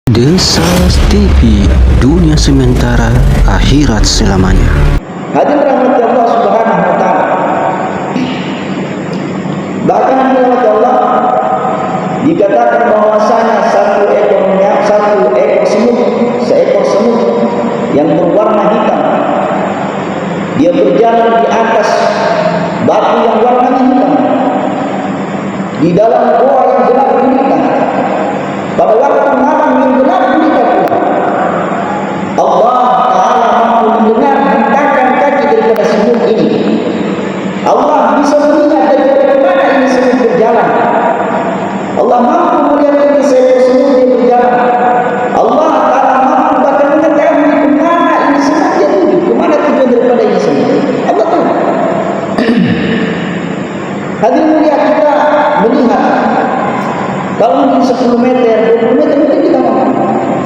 Desas TV, dunia sementara, akhirat selamanya. Hadirin rahmat Allah Subhanahu wa taala. Bahkan rahmat Allah dikatakan bahwasanya satu ekor semut yang berwarna hitam, dia berjalan di atas batu yang warnanya hitam di dalam goa yang gelap gulita. Pada waktu malam yang gelap gulita pula, Allah Ta'ala mampu mendengar hentakan kaki daripada semut ini. Allah bisa melihat daripada mana ini semut berjalan. Allah mampu melihat ini seekor semut yang berjalan. Allah Ta'ala mampu bahkan mengetahui kemana ini semut dia tuju, kemana tujuan daripada ini semut. Allah tahu. Hadirin mulia, kita melihat kalau mungkin 10 meter, 20 meter mungkin kita mampu.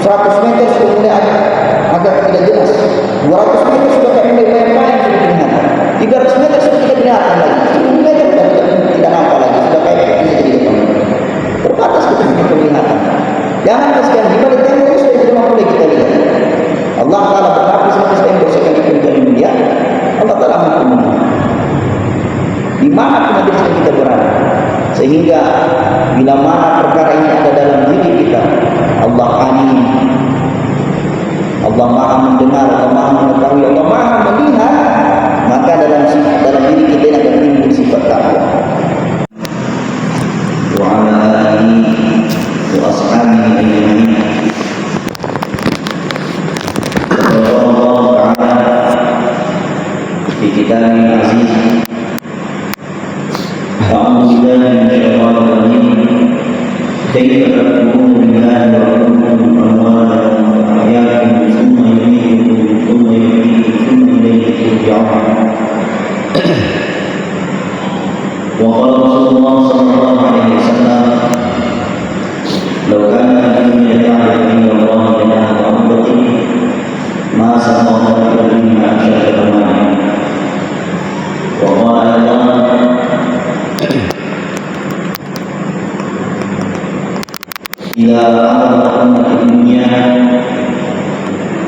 100 meter sudah mulai agak tidak jelas. 200 meter sudah kayak mulai layang-layang sudah kelihatan. 300 meter sudah tidak kelihatan lagi. 10 meter sudah tidak nampak lagi. Sudah kayak bisa jadi depan. Terbatas kita kelihatan. Jangan sekian di balik tembok sudah tidak mampu lagi kita lihat. Allah Ta'ala berkata sebagai tembok sekalipun dari dunia, Allah Ta'ala mampu melihat. Di mana pun kita berada. Sehingga bila mana perkara ini ada dalam diri kita, Allah alim, Allah maha mendengar, Allah maha mengetahui, Allah maha melihat, maka dalam diri kita ini akan timbul sifat takwa. Wa ala alihi wa ashabihi ajma'in. Allah Ta'ala fi kitabihil aziz. أعوذ بالله من الشيطان الرجيم كيف تكفرون بالله ورسوله أموالكم وأحياءكم ثم يميتكم ثم يحييكم ثم إليه ترجعون وقال رسول الله صلى الله عليه وسلم لو كان الدنيا تعرف عند الله جناح بعوضة ما سقى ذلك منها أشد ثمانية وقال أيضا إذا أردت أمة الدنيا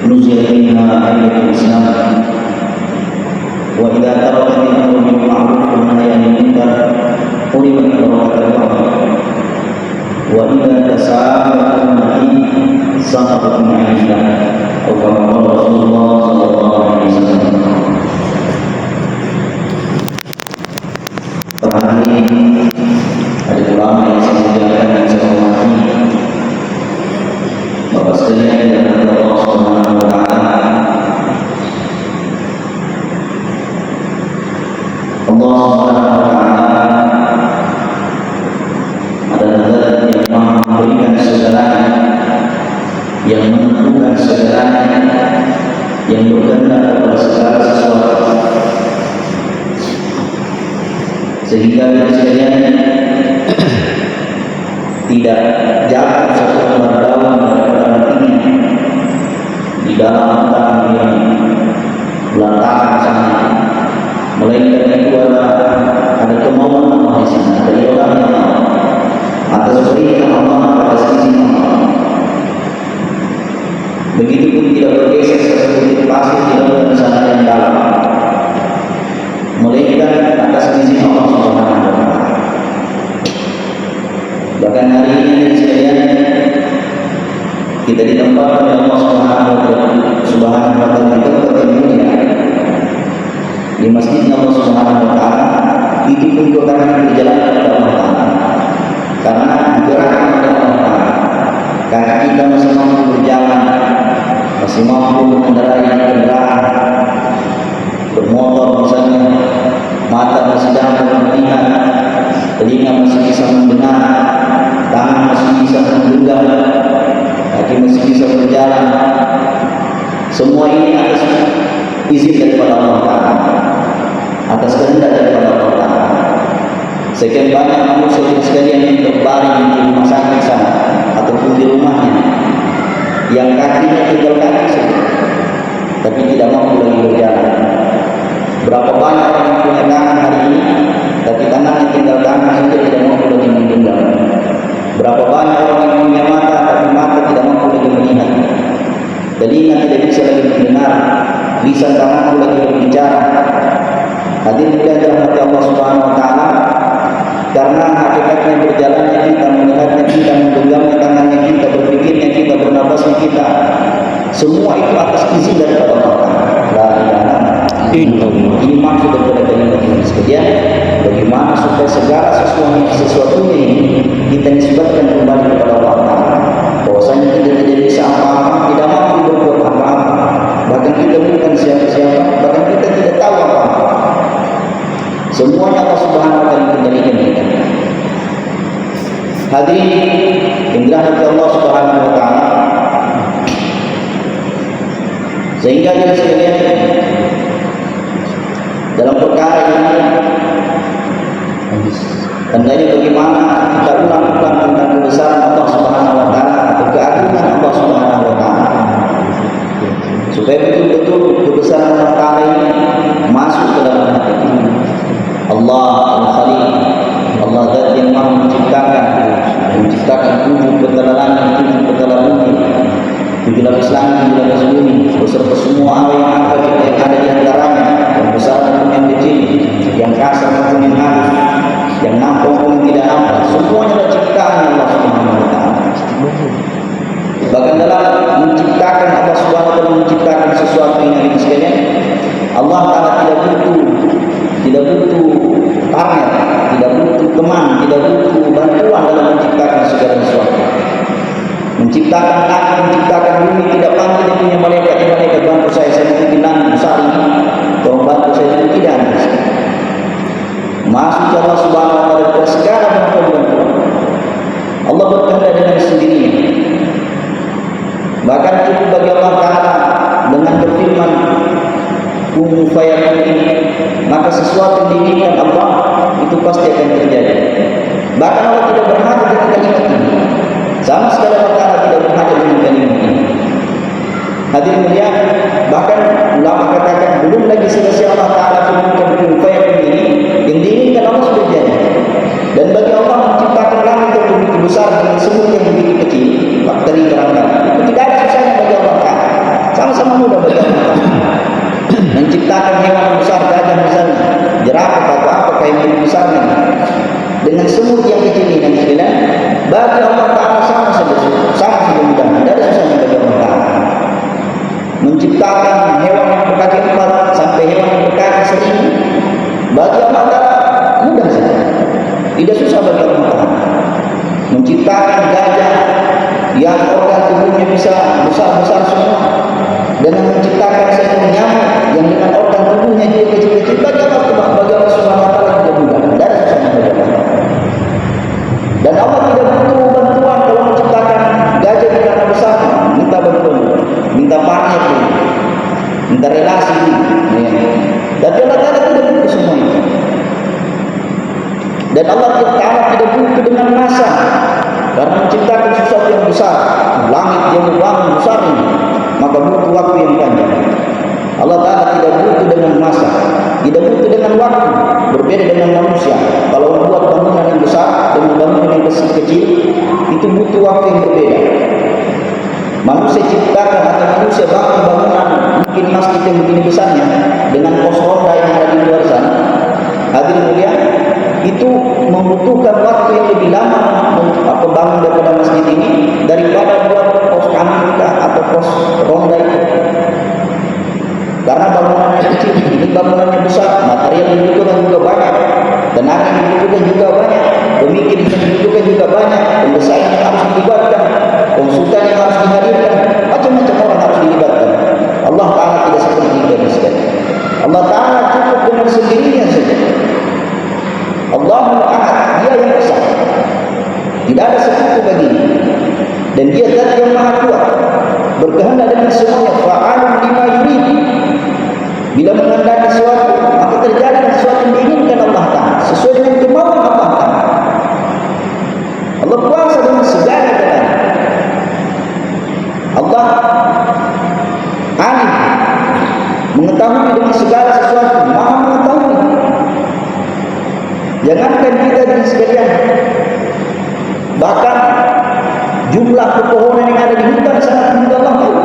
نزلت منها آية الإسلام وإذا تركت الأمر بالمعروف والنهي عن المنكر حرمت بركة الأرض وإذا تساءلت أمتي سقطت من عيشها أو كما قال رسول الله صلى الله عليه وسلم. Perhari ada ulama yang saya muliakan dan saya hormati, Bapak sekalian dan Allah Subhanahu wa taala. Allah Subhanahu wa taala adalah zat yang Maha memberikan segalanya, yang menentukan segalanya, yang berkehendak pada segala sesuatu. Sehingga kita sekalian tidak jatuh satu lembar daun daripada artinya di dalam tangan yang belantakan sana, melainkan itu ada kemauan Allah di sana, ada iradahnya Allah, atas perintah Allah, atas izin Allah. Begitupun tidak bergeser seperti pasir di dalam sana yang dalam, melainkan atas izin Allah Subhanahu wa taala. Bahkan hari ini sekalian kita ditempatkan oleh Allah Subhanahu wa taala itu bertemu di masjid Allah Subhanahu wa taala. Itu pun karena berjalan kepada Allah Taala, karena digerakkan oleh Allah Taala. Karena kita masih mampu berjalan, masih mampu mengendarai kendaraan bermotor misalnya, mata masih dapat melihat, telinga masih bisa mendengar, tangan masih bisa menggenggam, kaki masih bisa berjalan. Semua ini atas izin daripada Allah Ta'ala, atas kehendak daripada Allah Ta'ala. Sekian banyak manusia sekalian yang terbaring di rumah sakit sana ataupun di rumahnya, yang kakinya tinggal kaki saja, tapi tidak mampu lagi berjalan. Berapa banyak orang yang punya tangan hari ini, tapi tangannya tinggal tangan saja, tidak mampu lagi menggenggam. Berapa banyak orang yang punya mata, tapi mata tidak mampu lagi telinga tidak bisa lagi mendengar, lisan tanganku lagi berbicara. Hadirin yang dirahmati Allah Subhanahu wa taala, karena hakikatnya berjalannya kita, melihatnya kita, menggenggamnya tangannya kita, berpikirnya kita, bernafasnya kita, semua itu atas izin dari Allah. La ilaha illallah. Ini maksud daripada kalimat ini sekalian. Bagaimana supaya segala sesuatunya ini kita nisbatkan kembali kepada Allah. Bahwasanya kita tidak bisa apa-apa, tidak mampu berbuat apa-apa, bahkan kita bukan siapa-siapa, bahkan kita tidak tahu apa-apa. Semuanya Allah Subhanahu wa taala kendalikan kita. Hadirin yang dirahmati Allah Subhanahu wa taala, sehingga kita sekalian dalam perkara ini hendaknya bagaimana kita ulang-ulang tentang kebesaran Allah Subhanahu wa taala atau keagungan Allah Subhanahu wa taala, supaya betul-betul kebesaran Allah taala ini masuk ke dalam hati kita. Allah Al-Khaliq, Allah Zat yang Maha menciptakan tujuh petala langit, tujuh petala bumi, tujuh lapis langit, tujuh lapis bumi, beserta semua alam yang ada di antaranya, yang besar maupun yang kecil, yang kasar maupun yang halus, yang nampak maupun yang tidak nampak, semuanya adalah ciptaan Allah Subhanahu wa taala. Bahkan dalam menciptakan, Allah Subhanahu wa taala menciptakan sesuatu yang sekalian, Allah taala tidak butuh partner, tidak butuh teman, tidak butuh bantuan dalam menciptakan segala sesuatu. Menciptakan langit, menciptakan bumi, tidak panggil dia punya malaikat bantu saya bikin langit besar ini, tolong bantu saya itu, tidak ada. Masuk Allah Subhanahu wa taala kepada segala bantuan. Allah berkehendak dengan sendirinya. Bahkan cukup bagi Allah taala dengan berfirman kun fayakun ini, maka sesuatu yang diinginkan Allah itu pasti akan terjadi. Bahkan Allah tidak berhajat dengan kalimat ini, sama sekali Allah taala tidak berhajat dengan kalimat ini. Hadirin mulia, bahkan ulama katakan belum lagi selesai Allah taala firmankan kun fayakun ini, yang diinginkan Allah sudah jadi. Dan bagi Allah menciptakan langit yang begitu besar dengan semut yang begitu kecil, bakteri barangkali, itu tidak ada susahnya bagi Allah taala, sama-sama mudah bagi Allah taala. Menciptakan hewan besar, gajah misalnya, jerapah atau apa kayak yang besarnya, dengan semut yang kecil ini, dan bagi Allah taala sama saja mudah, tidak ada susahnya bagi Allah taala. Menciptakan hewan yang berkaki 4 sampai hewan yang berkaki 1000, bagi Allah taala mudah saja, tidak susah bagi Allah taala. Menciptakan gajah yang organ tubuhnya bisa besar-besar semua, dan menciptakan seekor nyamuk yang dengan organ tubuhnya juga kecil-kecil, bagi Allah Subhanahu wa taala tidak mudah, tidak ada susahnya bagi Allah. Dan Allah tidak butuh bantuan kalau menciptakan gajah di karena besar, minta bantuan, minta partner, minta relasi, ya. Tapi Allah taala tidak butuh semua itu. Dan Allah taala tidak butuh dengan masa, karena menciptakan sesuatu yang besar, langit yang bangun besar ini, maka butuh waktu yang panjang. Allah taala tidak butuh dengan masa, tidak butuh dengan waktu, berbeda dengan manusia. Kalau membuat bangunan yang besar dengan bangunan yang kecil, itu butuh waktu yang berbeda. Manusia ciptakan atau manusia bangun bangunan mungkin masjid yang begini besarnya dengan pos ronda yang ada di luar sana, hadirin mulia, itu membutuhkan waktu yang lebih lama apa bangun daripada masjid ini daripada buat pos kamera atau pos ronda itu. Karena bangunannya kecil, ini bangunannya besar, material yang dibutuhkan juga banyak, tenaga yang dibutuhkan juga banyak, pemikir yang dibutuhkan juga banyak, pendesain yang harus dilibatkan, konsultan yang harus dihadirkan, macam-macam orang harus dilibatkan. Allah taala tidak seperti itu sekali. Allah taala cukup dengan sendirinya saja. Allahul Ahad, dia yang esa, tidak ada sekutu baginya, dan dia zat yang maha kuat, berkehendak dengan semuanya, fa'alun lima yurid. Bila menghendaki sesuatu, maka terjadi sesuatu yang diinginkan Allah taala sesuai dengan kemauan Allah taala. Allah kuasa dengan segala-galanya. Allah alim, mengetahui dengan segala sesuatu, maha mengetahui. Jangankan kita di sekalian, bahkan jumlah pepohonan yang ada di hutan sangat mudah Allah tahu.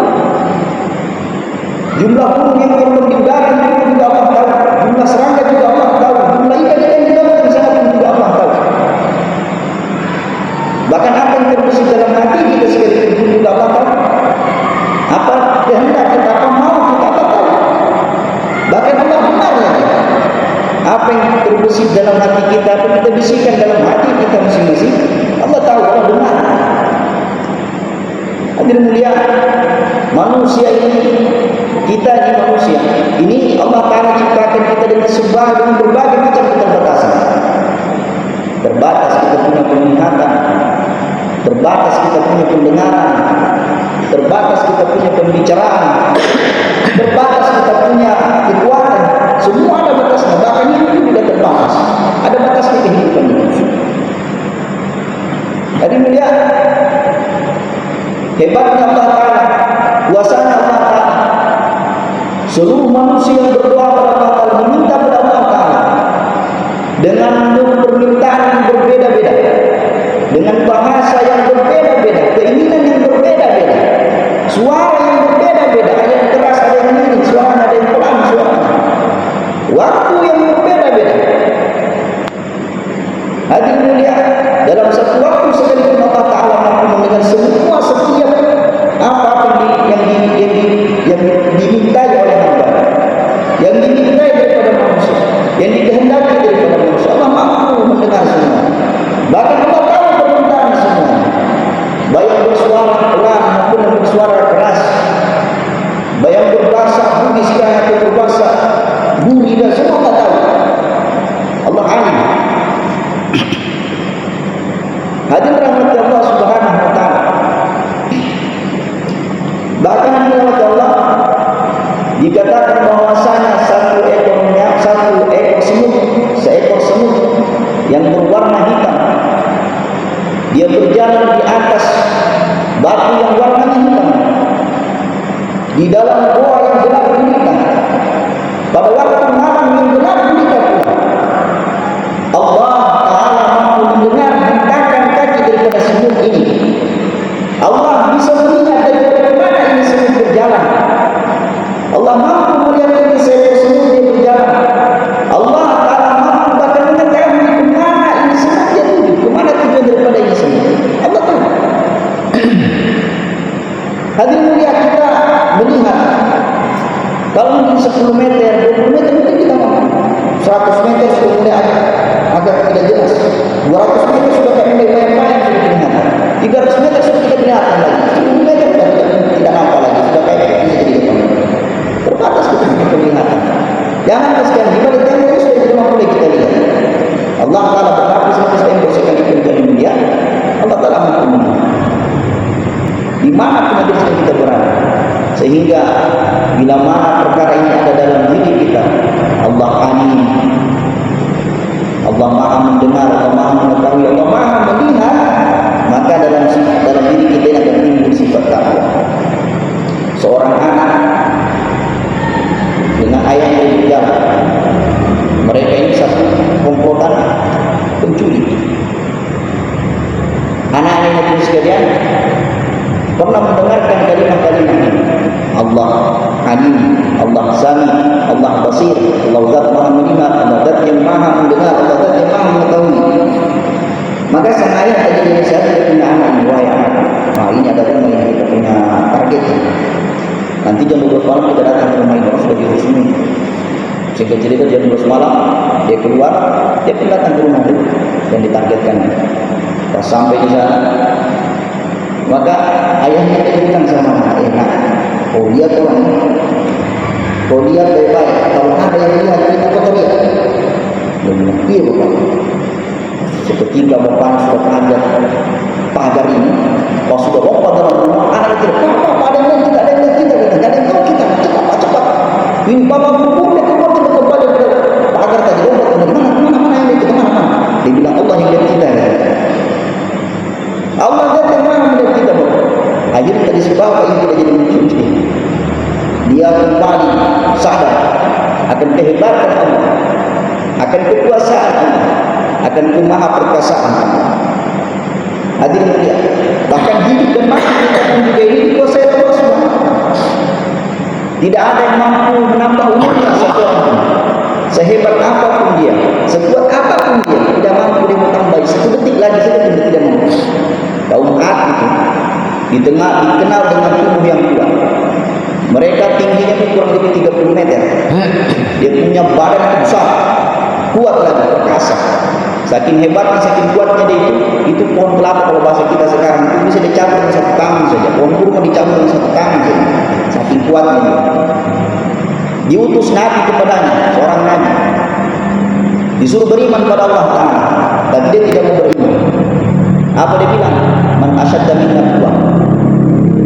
Hadirin mulia, manusia ini, kita ini manusia ini Allah Ta'ala ciptakan kita dengan berbagai macam keterbatasan. Terbatas kita punya penglihatan, terbatas kita punya pendengaran, terbatas kita punya pembicaraan, terbatas kita punya kekuatan. Semua ada batasnya, bahkan hidup juga terbatas. Ada batasnya kehidupan manusia. Jadi melihat hebatnya Allah Ta'ala, kuasanya Allah Ta'ala. Seluruh manusia yang berdoa kepada Allah Ta'ala, meminta kepada Allah Ta'ala dengan permintaan yang berbeda-beda, dengan bahasa yang berbeda-beda, keinginan yang berbeda-beda, suara yang berbeda-beda, ada yang keras, ada yang nyanyi, suara ada yang pelan, suara waktu yang berbeda-beda. Hadirin mulia, dalam satu waktu sekalipun Allah Ta'ala mampu mendengar semua setiap apa yang dimintai oleh hamba, yang dimintai daripada manusia, yang dikehendaki daripada manusia. Allah mampu mendengar semua. Bahkan Allah tahu permintaan semua, baik yang bersuara pelan maupun yang bersuara keras, baik yang berbahasa Bugis atau berbahasa Buri, dan semua Allah tahu. Allah alim. Hadirin rahmat Allah Subhanahu wa taala. Bahkan rahmat Allah dikatakan bahwasanya seekor semut yang berwarna hitam, dia berjalan di atas batu yang warnanya hitam, di dalam goa yang gelap gulita, pada waktu malam yang gelap gulita pula. Allah Ta'ala mampu mendengar hentakan kaki daripada semut ini. Allah bisa melihat daripada mana ini semut berjalan. Allah mampu melihat ini seekor semut yang berjalan. Allah Ta'ala mampu bahkan mengetahui kemana ini semut dia tuju, kemana tujuan daripada ini semut. Allah tahu. Hadirin mulia, kita melihat kalau mungkin 10 meter, 20 meter mungkin kita mampu. 100 meter sudah mulai agak tidak jelas. 200 meter sudah mulai bayang-bayang sudah kelihatan. 300 meter sudah tidak kelihatan lagi. 10 meter sudah tidak nampak lagi. Sudah kayak bisa jadi depan. Terbatas kita punya penglihatan. Jangan kasihan di balik tembok sudah tidak mampu lagi kita lihat. Allah Ta'ala berlapis atas tembok sekalipun dari dunia. Allah Ta'ala mampu melihat. Di mana pun kita berada. Sehingga bila mana perkara ini ada dalam diri kita, Allah alim, Allah maha mendengar, Allah maha mengetahui, Allah maha melihat, maka dalam diri kita ini akan timbul sifat takwa. Seorang anak dengan ayahnya di jalan, mereka ini satu komplotan pencuri. Anak-anak itu sekalian pernah mendengarkan kalimat-kalimat ini. Allah Alim, Allah Sami, Allah Basir, Allah Zat Maha Melihat, Allah Zat yang Maha Mendengar, Allah Zat yang Maha Mengetahui. Maka sang ayah tadi dari saya tidak punya anak ini, wahai anak. Nah, ini ada rumah yang kita punya target. Nanti jam 12 malam kita datang ke rumah ini, orang sudah dirusuni. Sehingga cerita jam 12 malam dia keluar, dia pun datang ke rumah itu yang ditargetkan. Pas sampai di sana, maka ayahnya bilang sama ayahnya, oh lihat orang ini, oh lihat baik-baik, kalau ada yang lihat itu kau lihat. Dia bilang, iya bapak. Seketika bapak sudah pagar ini, pas sudah bapak dalam rumah, anak itu, apa ada yang lihat kita, ada yang lihat kita, ada yang tahu kita, cepat. Ini bapak berkumpul, dia keluar kembali ke pagar tadi, bapak mana yang lihat kita, mana. Dia bilang Allah yang lihat kita. Allah Zat yang Maha melihat kita, bapak. Akhirnya tadi si bapak ini tidak jadi mencuci. Dia kembali sadar akan kehebatan Allah, akan kekuasaan Allah, akan kemaha perkasaan Allah. Hadirin mulia, bahkan hidup dan mati kita pun juga ini dikuasai Allah semua. Tidak ada yang mampu menambah umurnya satu orang. Sehebat apapun dia, sekuat apapun dia, tidak mampu dia menambah satu detik lagi saja dia tidak mampu. Kaum Ad itu dikenal dengan tubuh yang kuat. Mereka tingginya itu kurang lebih 30 meter. Dia punya badan besar, kuat lagi, perkasa. Saking hebatnya, saking kuatnya dia itu pohon kelapa kalau bahasa kita sekarang itu bisa dicabut dengan satu tangan saja. Pohon kurma dicabut dengan satu tangan saja. Saking kuatnya dia. Diutus Nabi kepadanya, seorang Nabi. Disuruh beriman pada Allah Ta'ala, tapi dia tidak mau beriman. Apa dia bilang? Man asyadda minna quwwah.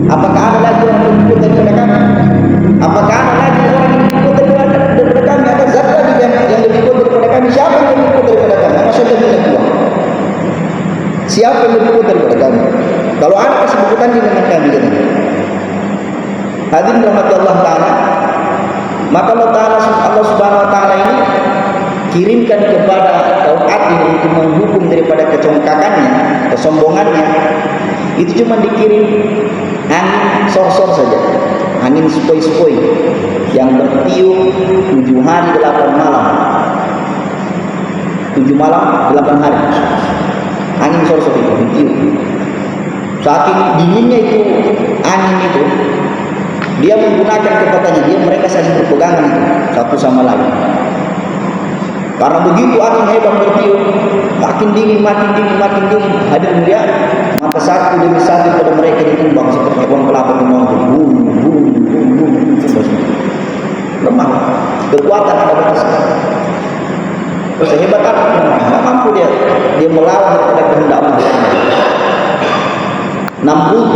Apakah ada lagi orang yang lebih kuat daripada kami? Apakah ada lagi orang yang lebih kuat daripada kami? Ada zat lagi yang lebih kuat daripada kami? Siapa yang lebih kuat daripada kami? Asyadda minna quwwah. Siapa yang lebih kuat daripada kami? Kalau ada kesebutan dengan kami, katanya. Hadirin rahmati Allah Ta'ala, maka Allah Subhanahu Wa Ta'ala ini kirimkan kepada kaum Ad ini untuk menghukum daripada kecongkakannya, kesombongannya. Itu cuma dikirim angin sor-sor saja, angin sepoi-sepoi yang bertiup 7 hari 8 malam, 7 malam 8 hari. Angin sor-sor itu ditiup. Saking dinginnya itu angin itu, dia menggunakan kekuatannya, mereka saling berpegangan itu, satu sama lain. Karena begitu angin hebat bertiup, makin dingin, makin dingin, makin dingin. Hadirin dia, maka satu demi satu pada mereka ditumbang seperti pohon kelapa tumbang itu, bum, bum, bum, bum, lemah. Kekuatan ada batasnya. Terus hebat apa? Tidak mampu dia melawan kepada kehendak Allah. Namrud,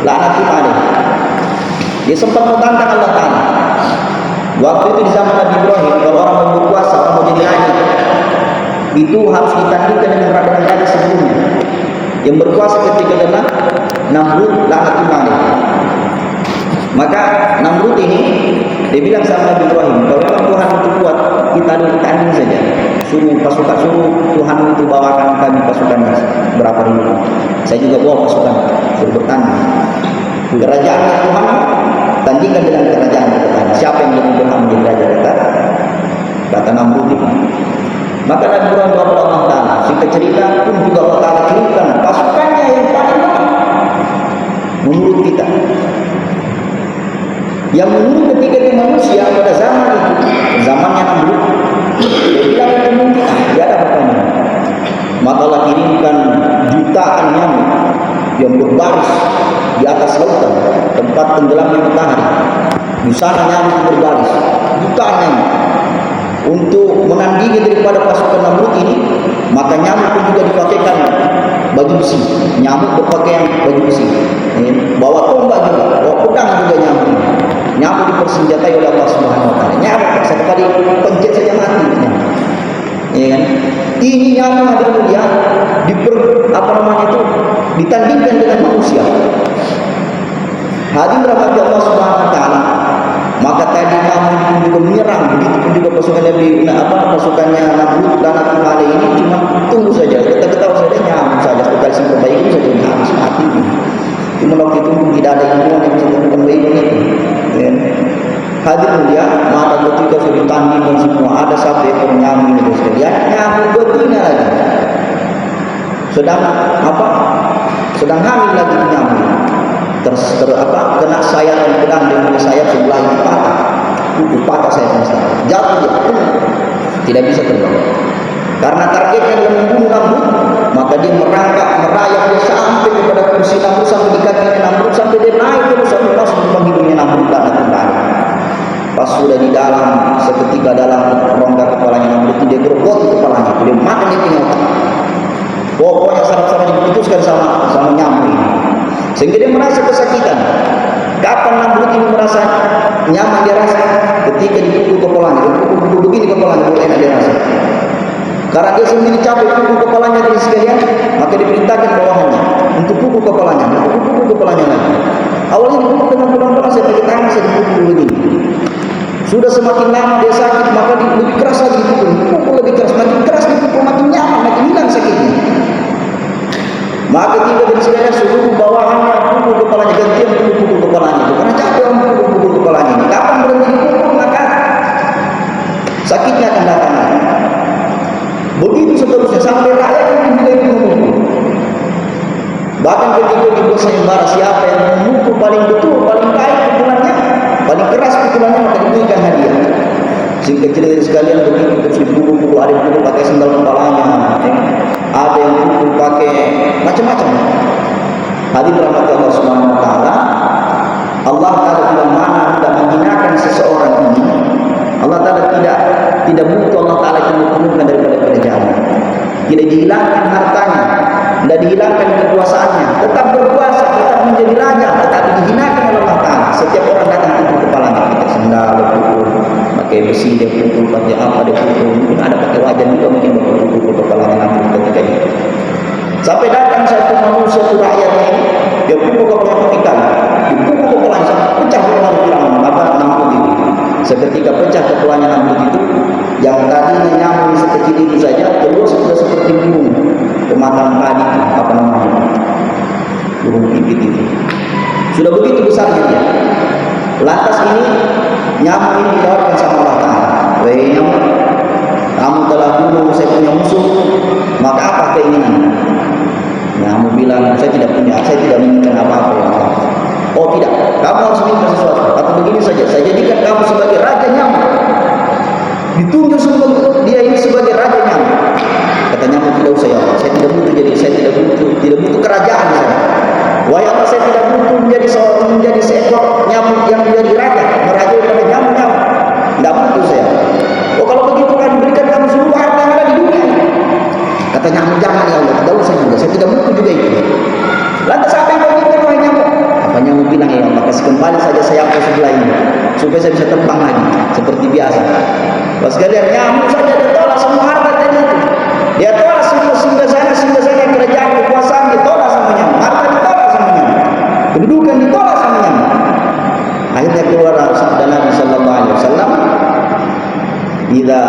laknatullah alaih. Dia sempat menantang Allah Ta'ala. Waktu itu di zaman Nabi Ibrahim, kalau orang mau berkuasa, orang mau jadi raja, itu harus ditandingkan dengan raja-raja sebelumnya. Yang berkuasa ketika adalah Namrud laknatullah alaih. Maka Namrud ini dia bilang sama Nabi Ibrahim, kalau memang Tuhan itu kuat, kita ada tanding saja. Suruh Tuhan itu bawakan kami pasukannya berapa ribu. Saya juga bawa pasukan, suruh bertanding. Kerajaan Tuhan tandingkan dengan kerajaan kita. Siapa yang lebih berhak menjadi raja? Kata Namrud itu. Maka Nabi Ibrahim kepada Allah Ta'ala, singkat cerita pun juga Allah Ta'ala kirimkan pasukannya yang paling lemah menurut kita. Yang menurut ketika dia manusia pada zaman itu, zamannya Namrud, dia bilang itu mungkin tidak ada pertanyaan. Maka Allah kirimkan jutaan nyamuk yang berbaris di atas lautan, tempat tenggelamnya matahari. Di sana nyamuk berbaris, jutaan nyamuk. Untuk menandingi daripada pasukan Namrud ini, maka nyamuk pun juga dipakaikan baju besi. Nyamuk berpakaian baju besi. Bawa tombak juga, bawa pedang juga nyamuk. Nyamuk dipersenjatai oleh Allah Subhanahu Wa Taala. Nyamuk satu kali pencet saja mati. Ya kan? Ini nyamuk ada mulia ditandingkan dengan manusia. Hadirin rahmati Allah Subhanahu Wa Taala. Maka tadi Namrud juga menyerang, begitu pun juga pasukannya Namrud dan Nabi ini cuma tunggu saja, kita ketahui saja nyamuk saja, sekali memperbaiki saja habis mati. Cuma waktu itu tidak ada ilmuwan yang bisa melakukan baik itu. Hadirin dia, maka ketika sudah ditandingkan semua, ada satu ekor nyamuk itu sekalian, nyamuk betina lagi. Sedang hamil lagi nyamuk. Kena sayap pedang dengan sayap sebelah yang patah sayapnya jatuh dia tidak bisa terbang karena targetnya adalah membunuh Namrud. Maka dia merayap dia sampai kepada kursi Namrud, sampai di kaki Namrud, sampai dia naik terus sampai masuk ke hidungnya Namrud dan pas sudah di dalam, seketika dalam rongga kepalanya Namrud itu dia gerogoti kepalanya, dia makan itu nyawa. Pokoknya saraf-sarafnya diputuskan sama nyamuk ini. Sehingga dia merasa kesakitan. Kapan Namrud ini merasa nyaman dia rasa? Ketika dipukul kepalanya, dipukul begini kepalanya, enak dia rasa. Karena dia sendiri capek pukul kepalanya dari sekalian, maka diperintahkan bawahannya untuk pukul kepalanya lagi. Awalnya dipukul dengan pelan-pelan, saya pakai tangan saya dipukul begini. Sudah semakin lama dia sakit, maka lebih keras lagi dipukul lebih keras, makin keras dipukul, makin nyaman, makin hilang sakitnya. Maka ketika dari sekalian seluruh bawahannya pukul kepalanya, gantian pukul kepalanya itu karena capek orang pukul kepalanya ini. Kapan berhenti dipukul maka sakitnya akan datang. Begitu seterusnya sampai rakyat yang juga itu memukul. Bahkan ketika dibuat sayembara, siapa yang memukul paling betul, paling baik pukulannya, paling keras pukulannya, maka diberikan hadiah. Singkat cerita sekalian, begitu terus dipukul, ada yang pukul pakai sendal kepalanya, ada yang pukul pakai macam-macam. Hadirin dirahmati Allah Subhanahu wa taala, Allah Taala bilang mana tidak menghinakan seseorang ini, Allah Taala tidak butuh Allah Taala itu menurunkan daripada kerajaan. Tidak dihilangkan hartanya, tidak dihilangkan kekuasaannya, tetap berkuasa, tetap menjadi raja, tetapi dihinakan oleh Allah Taala. Setiap orang datang pukul kepalanya, pakai sendal, pukul, pakai besi dia pukul, pakai apa dia pukul, mungkin ada pakai wajan juga, mungkin pukul kepalanya nanti ketika itu. Sampai datang satu manusia, satu rakyat ini, dia pukul kepalanya pakai kali, dipukul kepalanya, pecah kepalanya apa nampak itu. Seketika pecah kepalanya nampak itu, yang tadinya nyamuk sekecil itu saja, keluar sudah seperti burung pematang padi, apa namanya, burung pipit itu. Sudah begitu besarnya dia. Lantas ini nyamuk ini ditawarkan sama Allah Taala, wahai nyamuk, kamu telah bunuh saya punya musuh, maka apa keinginan? Nyamuk bilang, saya tidak menginginkan apa-apa ya Allah. Oh tidak, kamu harus minta sesuatu. Atau begini saja, saya jadikan kamu sebagai raja nyamuk. Ditunjuk dia ini sebagai raja nyamuk. Kata nyamuk, tidak usah ya Allah, saya tidak butuh kerajaan saya. Wahai Allah, saya tidak butuh menjadi seekor nyamuk yang menjadi raja, merajai pada nyamuk-nyamuk. Tidak butuh saya. Oh kalau begitu kan berikan kamu seluruh harta yang ada di dunia. Kata nyamuk, jangan ya Allah, tidak usah juga, saya tidak butuh juga itu. Lantas apa yang kau inginkan wahai nyamuk? Apa nyamuk bilang, ya Allah, kasih kembali saja sayapku sebelah ini, supaya saya bisa terbang lagi seperti biasa. Pas sekalian nyamuk saja dia tolak semua harta tadi itu. Dia tolak semua singgah-sana kerajaan, kekuasaan, ditolak sama nyamuk. Harta ditolak sama nyamuk. Kedudukan ditolak sama nyamuk. Akhirnya keluar sabda Nabi sallallahu alaihi wasallam, "Idza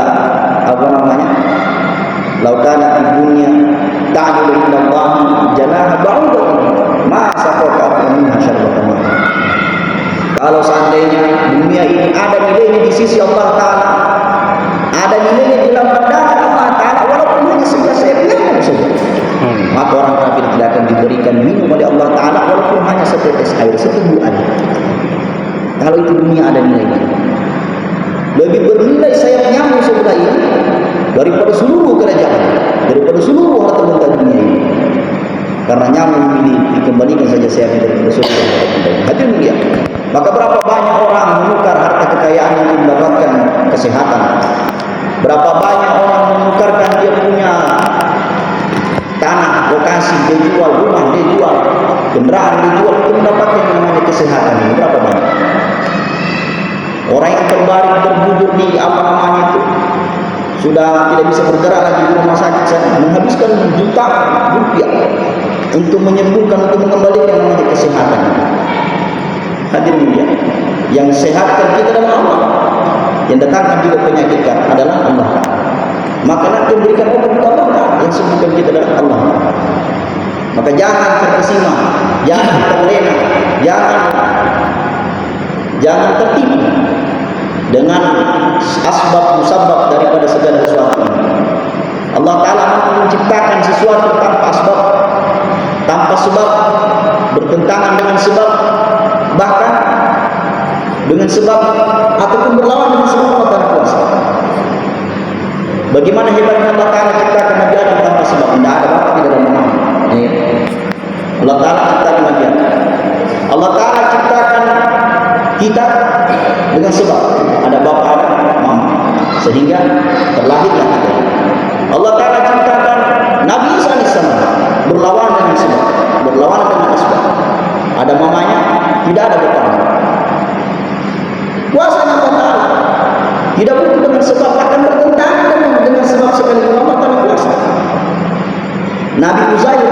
apa namanya? Lau kana dunya ta'dilu inda Allah janaha ba'udatin ma saqata minha syarbatan." Kalau seandainya dunia ini ada nilainya di sisi Allah Taala, ada nilainya dalam pandangan Allah Taala, walaupun hanya sebelah sayap nyamuk saja, maka orang kafir tidak akan diberikan minum oleh Allah Taala walaupun hanya setetes air, seteguk air. Kalau itu dunia ada nilainya, lebih bernilai sayap nyamuk sebelah ini daripada seluruh kerajaan, daripada seluruh harta benda dunia ini. Karena nyamuk ini dikembalikan saja sayapnya daripada surga. Hadirin mulia. Maka berapa banyak orang menukar harta kekayaan untuk mendapatkan kesehatan? Berapa banyak orang menukarkan dia punya tanah, lokasi, dia jual, rumah dia jual, kendaraan dia jual untuk mendapatkan yang namanya kesehatan ini? Berapa banyak? Orang yang terbaring terbujur di apa namanya itu, sudah tidak bisa bergerak lagi di rumah sakit sana, menghabiskan jutaan rupiah untuk menyembuhkan, untuk mengembalikan yang namanya kesehatan. Hadirin mulia, yang sehatkan kita adalah Allah, yang datangkan juga penyakitkan adalah Allah. Maka nanti memberikan obat Allah, yang sembuhkan kita adalah Allah. Maka jangan terkesima, jangan terlena, jangan tertipu dengan asbab musabab daripada segala sesuatu. Allah Ta'ala menciptakan sesuatu tanpa asbab, tanpa sebab, bertentangan dengan sebab, bahkan dengan sebab ataupun berlawan dengan sebab Allah Ta'ala kuasa. Bagaimana hebatnya Allah Ta'ala ciptakan Nabi Adam tanpa sebab? Tidak ada bapak, tidak ada mama. Allah Ta'ala ciptakan Nabi Adam. Allah Ta'ala ciptakan kita dengan sebab, ada bapak, ada mama, sehingga terlahirlah kita. Allah Ta'ala ciptakan Nabi Isa AS berlawan dengan sebab, berlawan dengan asbab. Ada mamanya, tidak ada bapaknya. Kuasa Allah Ta'ala tidak butuh dengan sebab, akan bertentangan dengan sebab sekalipun Allah Ta'ala kuasa. Nabi Uzair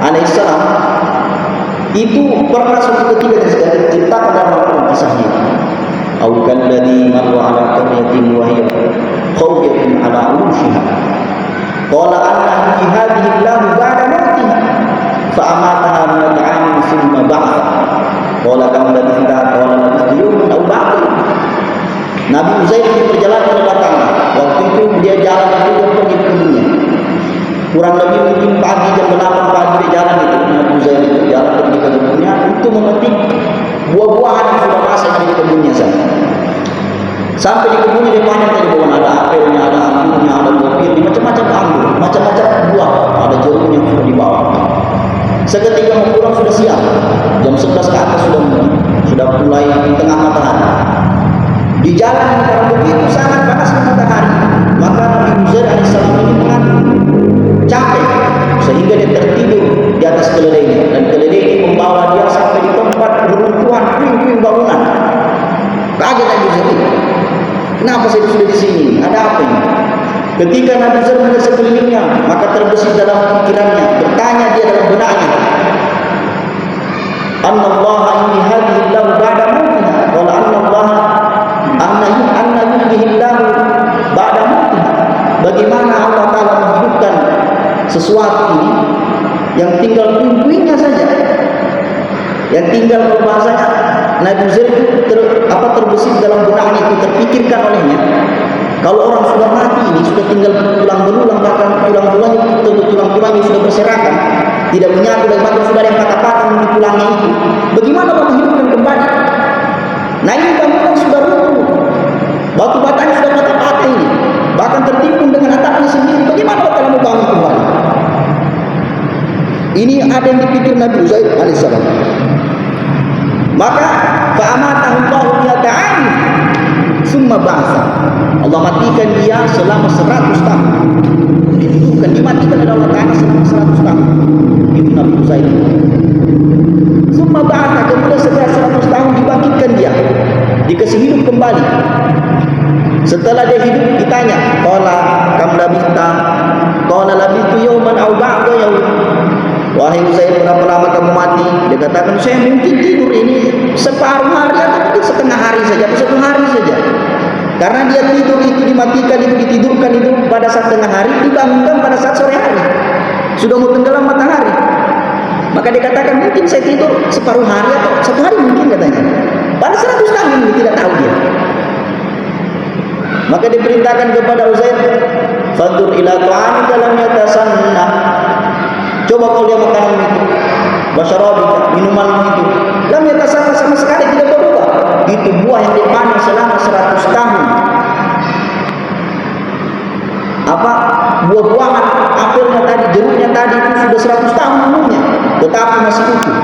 alaihissalam itu pernah suatu ketika diceritakan dalam Al-Quran kisahnya. Au kalladzi marra 'ala qaryatin wa hiya khawiyatun 'ala 'urushiha qala anna hadhihi Allahu ba'da mautiha fa amataha min 'amin thumma ba'atha qala kam labithta qala labithtu yawman aw ba'da. Nabi Uzair di perjalanan ke belakang, waktu itu dia jalan juga pergi ke dunia, kurang lebih mungkin pagi jam 8 pagi dia jalan itu. Nabi Uzair itu jalan pergi ke dunia untuk memetik buah-buahan yang sudah pasang di kebunnya sana. Sampai di kebunnya dia panen tadi, bahwa ada apelnya, ada anggurnya, ada buah-buahnya, macam-macam anggur, macam-macam buah, ada jeruk yang sudah dibawa. Seketika mau pulang sudah siang, jam 11 ke atas sudah mulai tengah matahari. Di jalan yang begitu sangat panasnya matahari, maka Nabi Uzair alaihissalam ini mengantuk, capek, sehingga dia tertidur di atas keledainya, dan keledai ini membawa dia sampai di tempat reruntuhan puing-puing bangunan. Kaget Nabi Uzair, kenapa saya sudah di sini? Ada apa ini? Ketika Nabi Uzair melihat sekelilingnya, maka terbesit dalam pikirannya, bertanya dia dalam benaknya, Annallaha yuhyi hadhihi lahu ba'da mautiha, wala annallaha anna yuhyihi lahu ba'da mautiha. Bagaimana Allah Ta'ala menghidupkan sesuatu ini yang tinggal puing-puingnya saja, yang tinggal bahasanya Nabi Uzair terbesit dalam benaknya itu, terpikirkan olehnya, kalau orang sudah mati ini sudah tinggal tulang belulang, bahkan tulang-tulangnya sudah berserakan, tidak menyatu lagi, bahkan sudah ada yang patah-patah di tulangnya itu. Bagaimana Allah menghidupkan kembali? Nah ini bangunan sudah runtuh, batu batanya sudah patah-patah ini, bahkan tertimbun dengan atapnya sendiri. Bagaimana Allah Ta'ala membangun kembali? Ini ada yang dipikir Nabi Uzair alaihissalam. Maka fa'amatahu Allahu mi'ata'an summa ba'atha. Allah matikan dia selama 100 tahun. Ditidurkan, dimatikan oleh Allah Ta'ala selama 100 tahun. Itu Nabi Uzair. Summa ba'atha, kemudian setelah 100 tahun dibangkitkan dia, dikasih hidup kembali. Setelah dia hidup ditanya, qala kam labithta? Qala labithtu yawman aw ba'da yawm. Wahai Uzair, berapa lama kamu mati? Dia katakan, saya mungkin tidur ini separuh hari atau mungkin setengah hari saja, atau 1 hari saja. Karena dia tidur itu, dimatikan itu, ditidurkan itu pada saat tengah hari, dibangunkan pada saat sore hari, sudah mau tenggelam matahari. Maka dia katakan, mungkin saya tidur separuh hari atau 1 hari mungkin, katanya. Pada 100 tahun ini tidak tahu dia. Maka diperintahkan kepada Uzair, fandur ila ta'amika lam yatasanna. Coba kau lihat makanan itu, wasyarabika, minuman itu, lam yatasanna, sama sekali tidak berubah. Itu buah yang dipanen selama 100 tahun. Apa? Buah-buahan, apelnya tadi, jeruknya tadi itu sudah 100 tahun umurnya, tetapi masih utuh.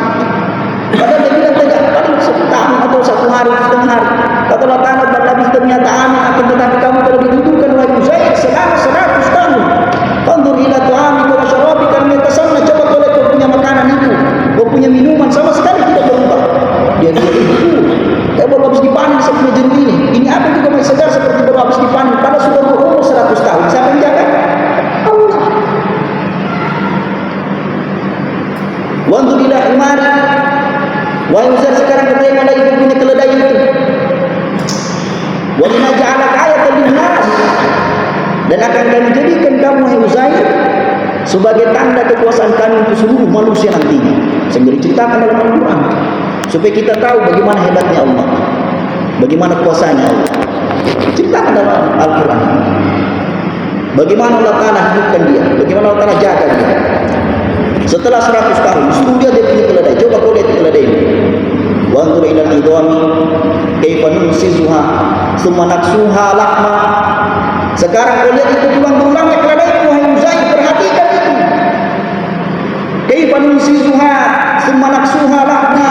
Padahal dia bilang tidak, paling 1 tahun atau 1 hari, setengah hari. Kata Allah Ta'ala, berlabih ternyata amin, akan tetapi kamu telah dihidupkan oleh Uzair selama 100 tahun. Fandur ila ta'amika wa syarabika lam yatasanna. Coba kau lihat kau punya makanan itu, kau punya minuman, sama sekali tidak berubah. Dia itu, kayak baru habis dipanen seperti jeruk ini. Ini apa juga masih segar seperti baru habis dipanen, padahal sudah berumur 100 tahun. Siapa yang jaga? Allah. Wandur ila himari. Wahai Uzair, sekarang kita yang ada ibu punya keledai itu. Wa linaj'alaka ayatan linnas. Dan akan kami jadikan kamu, wahai Uzair, sebagai tanda kekuasaan kami untuk seluruh manusia nantinya. Sehingga diceritakan dalam Al-Quran, supaya kita tahu bagaimana hebatnya Allah, bagaimana kuasanya Allah. Ceritakan dalam Al-Quran bagaimana Allah Ta'ala hidupkan dia, bagaimana Allah Ta'ala jaga dia. Setelah 100 tahun suruh dia punya keledai. Coba kau lihat keledai ini. Wanzur ila al-idhami kaifa nusizuha thumma naksuha lahma. Sekarang kau lihat itu tulang belulangnya keledai itu, wahai Uzair, perhatikan itu. Kaifa nusizuha thumma naksuha lahma.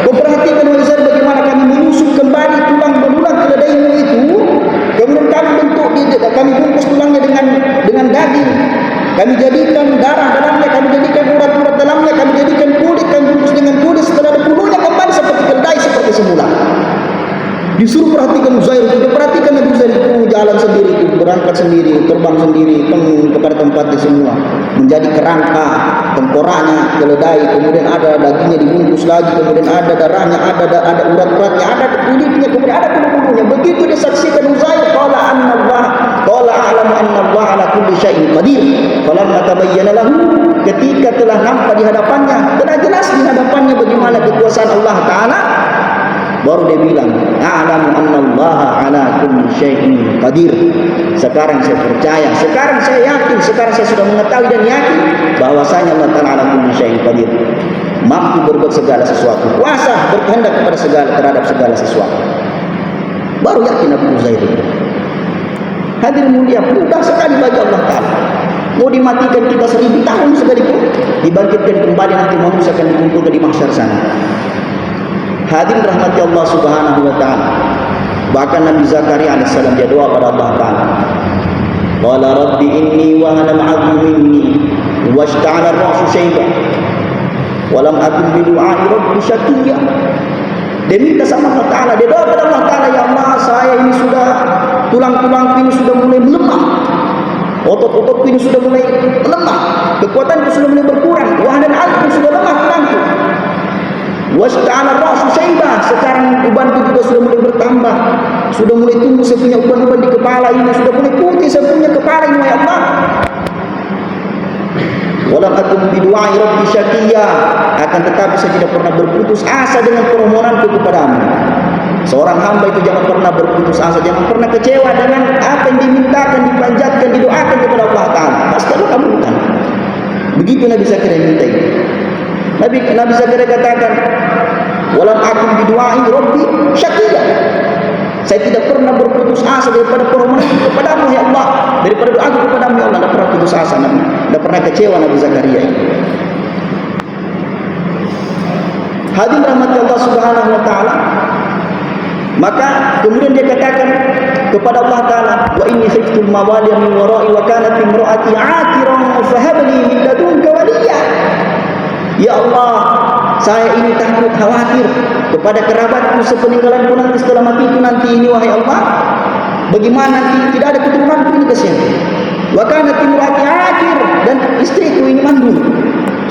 Kau perhatikan, wahai Uzair, bagaimana kami menusuk kembali tulang belulang keledaimu itu. Kemudian kami bungkus tulangnya dengan daging. Kami jadikan darah dalamnya, kami jadikan urat-urat dalamnya, kami jadikan kulit, kami bungkus dengan kulit. Setelah ada bulunya kembali seperti keledai, seperti semula. Disuruh perhatikan Uzair itu, perhatikan Nabi Uzair itu jalan sendiri, itu berangkat sendiri, terbang sendiri kepada tempatnya semua, menjadi kerangka tengkoraknya keledai, kemudian ada dagingnya dibungkus lagi, kemudian ada darahnya, ada urat-uratnya, ada kulitnya, kemudian ada bulu-bulunya. Begitu disaksikan Uzair, qala a'lamu anna Allah ala kulli syai'in qadir. Falamma tabayyana lahu, ketika telah nampak di hadapannya, telah jelas di hadapannya bagaimana kekuasaan Allah Ta'ala, baru dia bilang, a'lamu anna Allah ala kulli syai'in qadir. Sekarang saya percaya, sekarang saya yakin, sekarang saya sudah mengetahui dan yakin bahwasanya Allah Ta'ala ala kulli syai'in qadir, mampu berbuat segala sesuatu, kuasa berkehendak terhadap segala sesuatu. Baru yakin Nabi Uzair itu. Hadirin mulia, mudah sekali bagi Allah Ta'ala. Mau dimatikan kita 1000 tahun sekalipun, dibangkitkan kembali nanti manusia akan dikumpulkan di mahsyar sana. Hadirin rahmati Allah Subhanahu wa Ta'ala. Bahkan Nabi Zakaria alaihissalam dia doa pada Allah Ta'ala. Qala rabbi inni wa hana al-'azmu minni washta'ala ar-ra'su shayban wa lam akun bi du'a'i rabbi shaqiyya. Dia minta sama Allah Ta'ala, dia doa pada Allah Ta'ala, ya Allah, saya ini sudah, tulang-tulangku ini sudah mulai melemah, otot-ototku ini sudah mulai lemah, kekuatanku sudah mulai berkurang, wahana al-'azmu sudah lemah tulangku. Washta'ala ar-ra'su shayban, sekarang ubanku juga sudah mulai bertambah, sudah mulai tumbuh, saya punya uban-uban di kepala ini, sudah mulai putih saya punya kepala ini, ya Allah. Walam akun bidu'ai rabbi syaqiyya, akan tetapi saya tidak pernah berputus asa dengan permohonanku kepadamu. Seorang hamba itu jangan pernah berputus asa, jangan pernah kecewa dengan apa yang dimintakan, dipanjatkan, didoakan kepada Allah Ta'ala. Pasti Allah kabulkan. Begitu Nabi Zakaria minta itu. Nabi Zakaria katakan, walam akun bidu'ai rabbi syaqiyya, saya tidak pernah berputus asa daripada permohonan kepadamu ya Allah, daripada doaku kepadamu ya Allah. Tidak pernah putus asa Nabi, tidak pernah kecewa Nabi Zakaria ini. Hadirin rahmati Allah Subhanahu wa Ta'ala. Maka kemudian dia katakan kepada Allah Ta'ala, wa inni khiftul mawaliya min wara'i wa kanat imra'ati 'aqiran fa hab li min ladunka waliyya. Ya Allah, saya ini takut, khawatir kepada kerabatku sepeninggalanku nanti setelah matiku nanti ini, wahai Allah. Bagaimana nanti tidak ada keturunanku ini, kasihan. Wa kanat imra'ati 'aqir, dan istriku ini mandul.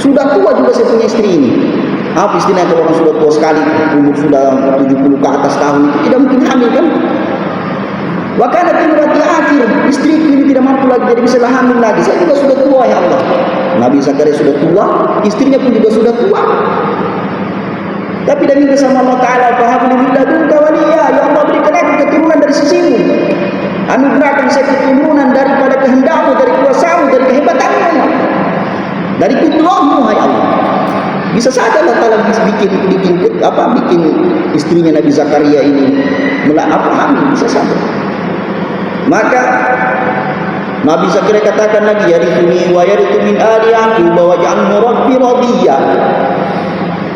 Sudah tua juga saya punya istri ini. Apa istrinya kalau orang sudah tua sekali, umur sudah 70 ke atas tahun, itu tidak mungkin hamil kan? Wa kanat imra'ati 'aqir, istriku ini tidak mampu lagi, jadi bisa hamil lagi. Saya juga sudah tua ya Allah. Nabi Zakaria sudah tua, istrinya pun juga sudah tua. Tapi dia minta sama Allah Ta'ala, fahabli min ladunka waliyya, ya Allah berikan aku keturunan dari sisimu. Anugerahkan saya keturunan daripada kehendakmu, dari kuasamu, dari kehebatanmu, dari kudratmu, hai Allah. Bisa saja Allah Ta'ala bikin istrinya Nabi Zakaria ini hamil, bisa saja. Maka Nabi Zakaria katakan lagi, yarithuni wa yarithu min ali Yaqub wa ja'alhu rabbi radiyya.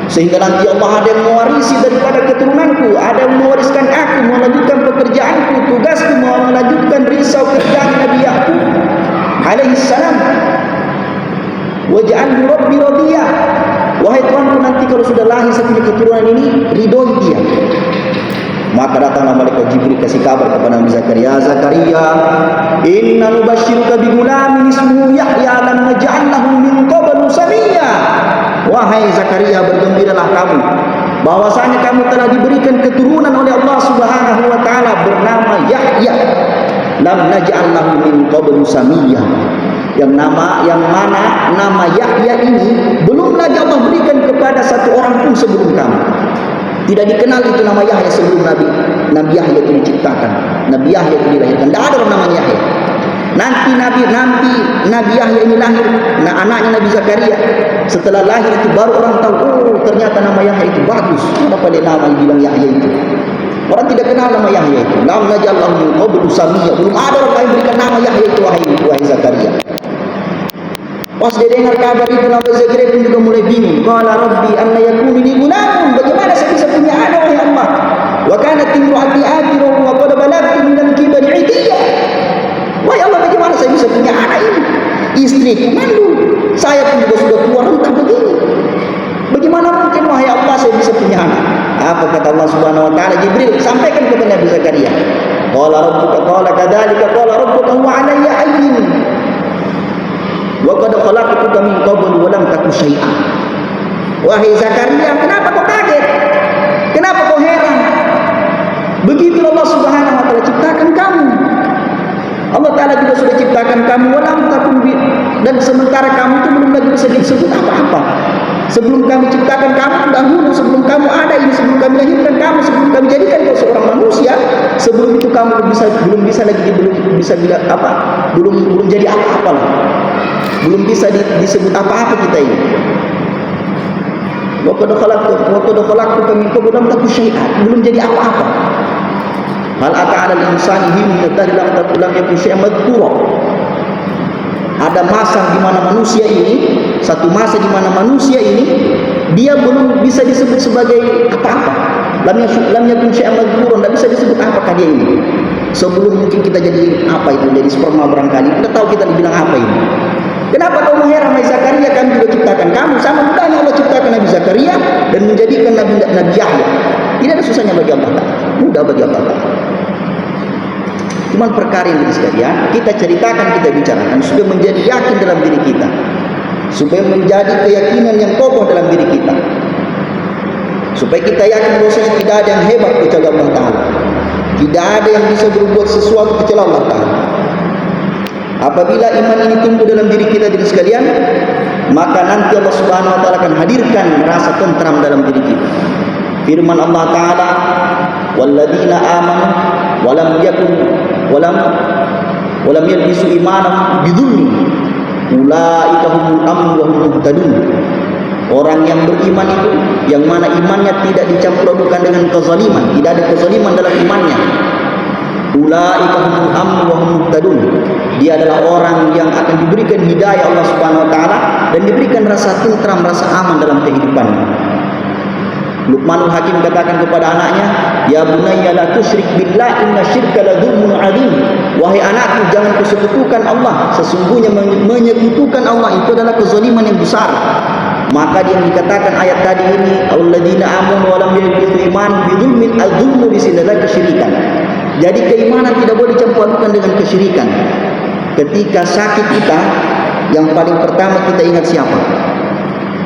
Sehingga nanti Allah ada yang mewarisi daripada keturunanku, ada yang mewariskan aku, melanjutkan pekerjaanku, tugasku, melanjutkan risau kerjaan Nabi Yaqub alaihi salam. Wa ja'alhu rabbi radiyya. Wahai Tuhanku, nanti kalau sudah lahir satu keturunan ini, ridhoi dia. Maka datanglah malaikat Jibril kasih kabar kepada Nabi Zakaria, Zakaria, inna nubashiruka bi gulamin ismuhu Yahya lam naj'al lahu min qablu samiyya. Wahai Zakaria, bergembiralah kamu bahwasanya kamu telah diberikan keturunan oleh Allah Subhanahu wa Ta'ala bernama Yahya. Lam naj'al lahu min qablu samiyya. Yang mana nama Yahya ini belum lagi Allah berikan kepada satu orang pun sebelum kamu. Tidak dikenal itu nama Yahya sebelum Nabi Yahya itu diciptakan, Nabi Yahya itu dilahirkan. Tidak ada orang namanya Yahya. Nanti Nabi Yahya ini lahir, anaknya Nabi Zakaria. Setelah lahir itu baru orang tahu, oh ternyata nama Yahya itu bagus. Kenapa dia nama yang bilang Yahya itu? Orang tidak kenal nama Yahya itu. Lam naj'al lahu min qablu samiyya. Belum ada orang lain berikan nama Yahya itu, wahai Zakaria. Pas dia dengar kabar itu, Nabi Zakaria pun juga mulai bingung. Qala rabbi anna yakunu li ghulamun, bagaimana saya bisa punya anak wahai Allah? Wa kanat imra'ati aqirun wa qad balagtu min al-kibari 'itiyya. Wahai Allah, bagaimana saya bisa punya anak ini? Istriku mandul, saya pun juga sudah tua renta begini. Bagaimana mungkin wahai Allah saya bisa punya anak? Apa kata Allah Subhanahu wa Ta'ala? Jibril sampaikan kepada Nabi Zakaria. Qala kadzalika qala rabbuka huwa 'alayya hayyin. Wa qad khalaqtuka min qabl wa lam taku syai'an. Wahai Zakaria, kenapa kau kaget? Kenapa kau heran? Begitu Allah Subhanahu wa Ta'ala ciptakan kamu. Allah Ta'ala juga sudah ciptakan kamu, wa lam taku, dan sementara kamu itu belum lagi bisa disebut apa-apa. Sebelum kami ciptakan kamu dahulu, sebelum kamu ada ini, sebelum kami lahirkan kamu, sebelum kami jadikan kau seorang manusia, sebelum itu kamu belum bisa jadi apa-apa lah. Belum bisa disebut apa-apa kita ini. Wa qad khalaqtuka min qabl lam taku syai'an, belum jadi apa-apa. Hal ata 'alal insani hinun lam yakun syai'an madhkura. Ada masa di mana manusia ini, satu masa di mana manusia ini dia belum bisa disebut sebagai apa-apa. Lam yakun syai'an madhkura, tidak bisa disebut apakah dia ini. Sebelum mungkin kita jadi apa itu, jadi sperma barangkali, kita tahu kita dibilang apa ini. Kenapa kau mengheran Nabi Zakaria? Kami juga ciptakan kamu. Sama mudahnya Allah ciptakan Nabi Zakaria dan menjadikan Nabi Yahya. Tidak ada susahnya bagi Allah. Mudah bagi Allah. Cuman perkara yang sekalian, kita ceritakan, kita bicarakan supaya menjadi yakin dalam diri kita, supaya menjadi keyakinan yang kokoh dalam diri kita, supaya kita yakin bahwasanya tidak ada yang hebat kecuali Allah Ta'ala, tidak ada yang bisa berbuat sesuatu kecuali Allah Ta'ala. Apabila iman ini tumbuh dalam diri kita sekalian, maka nanti Allah Subhanahu Wa Ta'ala akan hadirkan rasa tentram dalam diri kita. Firman Allah Ta'ala, walladzina amanu walam yalbisu imanahum bidzulmi ulaika humul amnu wa hum muhtadun. Orang yang beriman itu yang mana imannya tidak dicampur adukan dengan kezaliman, tidak ada kezaliman dalam imannya. Ulaika humul amnu wa hum muhtadun. Dia adalah orang yang akan diberikan hidayah Allah Subhanahu Wa Ta'ala dan diberikan rasa tentram, rasa aman dalam kehidupannya. Luqmanul Hakim katakan kepada anaknya, ya bunayya la tusyrik billah inna syirka la dzulmun adzim. Wahai anakku, jangan persekutukan Allah, sesungguhnya menyekutukan Allah itu adalah kezaliman yang besar. Maka dia dikatakan ayat tadi ini, alladzina amanu wa lam yalbisu imanuhum bidzulmin, adzulmu di sini adalah kesyirikan. Jadi keimanan tidak boleh dicampurkan dengan kesyirikan. Ketika sakit kita, yang paling pertama kita ingat siapa?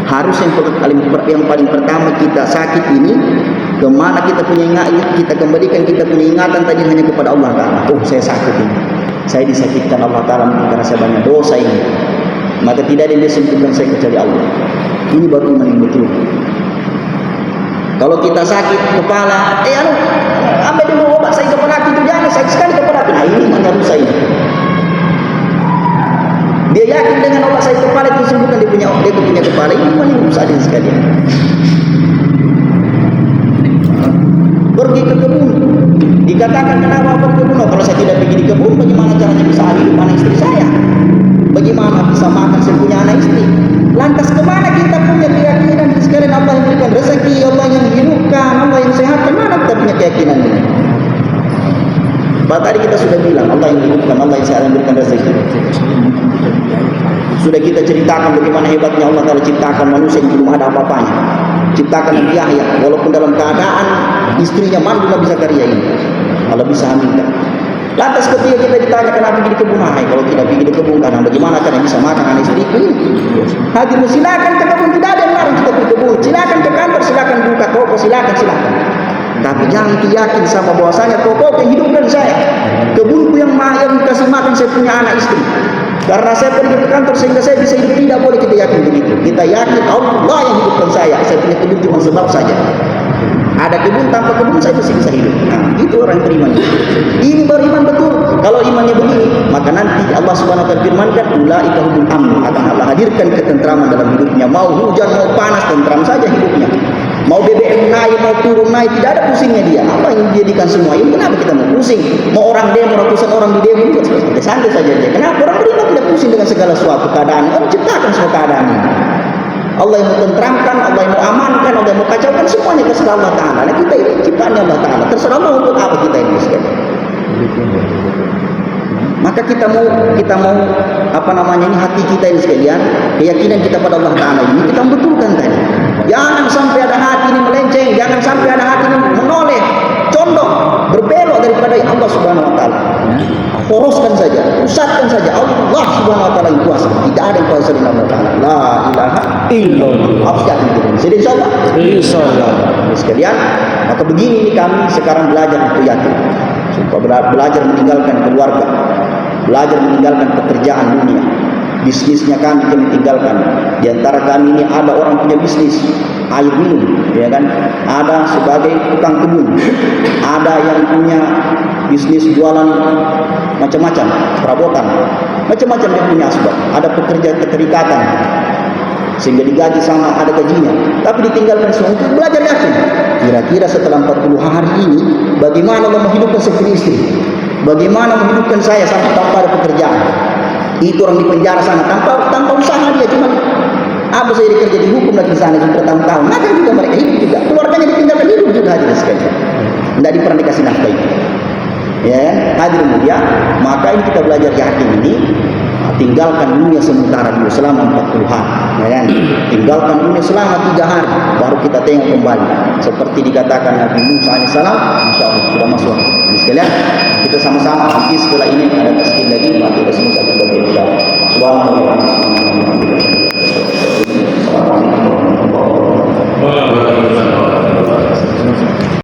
Harus yang paling pertama kita sakit ini, kemana kita punya ingatan, kita kembalikan kita punya ingatan tadi hanya kepada Allah Ta'ala. Oh, saya sakit ini, saya disakitkan Allah Ta'ala karena saya banyak dosa ini, maka tidak ada yang disembuhkan saya kecuali Allah. Ini baru iman yang betul. Kalau kita sakit kepala, ambil dulu obat saya kepala itu, jangan sakit sekali kepala. Nah, ini iman yang rusak ini. Dia yakin dengan obat saya kepala itu sembuhkan dia punya kepala. Ini mana yang rusak sekalian. Pergi ke kebun, dikatakan kenapa pergi ke kebun? Oh, kalau saya tidak pergi di kebun, bagaimana caranya bisa hidup anak istri saya? Bagaimana bisa makan saya punya anak istri? Lantas kemana kita punya keyakinan sekalian Allah yang berikan rezeki, Allah yang hidupkan, Allah yang sehatkan? Mana kita punya keyakinan ini? Tadi kita sudah bilang Allah yang hidupkan, Allah yang sehat, yang berikan rezeki. Sudah kita ceritakan bagaimana hebatnya Allah Ta'ala ciptakan manusia yang belum ada apa-apanya, ciptakan Nabi Yahya walaupun dalam keadaan istrinya mandul Nabi Zakaria ini Allah bisa hamilkan. Lantas ketika kita ditanya kenapa pergi di kebun, kalau tidak pergi di kebun karena bagaimana cara bisa makan anak istriku ini? Hadirin, silakan ke kebun, tidak ada yang larang kita pergi ke kebun. Silakan ke kantor, silakan buka toko, silakan. Tapi jangan yakin sama bahwasanya toko yang hidupkan saya, kebunku yang kasih makan saya punya anak istri. Karena saya pergi ke kantor sehingga saya bisa hidup, tidak boleh kita yakin begitu. Kita yakin Allah yang hidupkan saya punya kebun cuma sebab saja. Ada kebun, tanpa kebun saya masih bisa hidup. Nah, itu orang yang beriman. Ini beriman betul. Kalau imannya begini, maka nanti Allah Subhanahu wa taala firmankan, ulaika humul amn, akan Allah hadirkan ketentraman dalam hidupnya. Mau hujan, mau panas, tentram saja hidupnya. Mau BBM naik, mau turun naik, tidak ada pusingnya dia. Apa yang dijadikan semua ini? Kenapa kita mau pusing? Mau orang demo, ratusan orang di demo, santai saja dia. Kenapa orang beriman tidak pusing dengan segala suatu keadaan? Allah ciptakan semua keadaan ini. Allah yang mau tentramkan, Allah yang mau amankan, Allah yang mau kacaukan, semuanya terserah Allah Ta'ala. Nah, kita ini ciptaannya Allah Ta'ala. Terserah Allah untuk apa kita ini sekali. Maka kita mau ini hati kita ini sekalian, keyakinan kita pada Allah Ta'ala ini kita betulkan tadi. Jangan sampai ada hati ini melenceng, jangan sampai ada hati ini menoleh, condong, berbelok daripada Allah Subhanahu wa taala. Poroskan saja, pusatkan saja Allah Subhanahu wa taala yang kuasa. Tidak ada yang kuasa selain Allah Ta'ala. La ilaha illallah. Abjad itu. Jadi insyaallah. Insyaallah. Sekalian, maka begini kami sekarang belajar untuk yakin. Supaya belajar meninggalkan keluarga, belajar meninggalkan pekerjaan dunia, bisnisnya kami tinggalkan. Di antara kami ini ada orang punya bisnis air minum, ya kan? Ada sebagai tukang kebun, ada yang punya bisnis jualan macam-macam, perabotan, macam-macam dia punya asbab. Ada pekerja keterikatan sehingga digaji sama ada gajinya, tapi ditinggalkan semua untuk belajar yakin. kira-kira setelah 40 hari ini bagaimana Allah menghidupkan seperti istri, bagaimana menghidupkan saya sampai tanpa ada pekerjaan. Itu orang di penjara sana tanpa usaha, dia cuma apa saya dikerja di hukum lagi sana sudah bertahun-tahun, maka juga mereka hidup juga, keluarganya ditinggalkan hidup juga hadirin sekalian, tidak pernah dikasih nafkah itu. Ya, hadirin mulia, maka ini kita belajar yakin ini, tinggalkan dunia sementara dulu selama 40 hari, ya kan? Tinggalkan dunia selama 3 hari, baru kita tengok kembali. Seperti dikatakan Nabi Musa alaihissalam, insya Allah sudah masuk. Jadi sekalian, kita sama-sama nanti setelah ini ada tasbih lagi, maka kita semua satu bagi insya Allah. Subhanallah.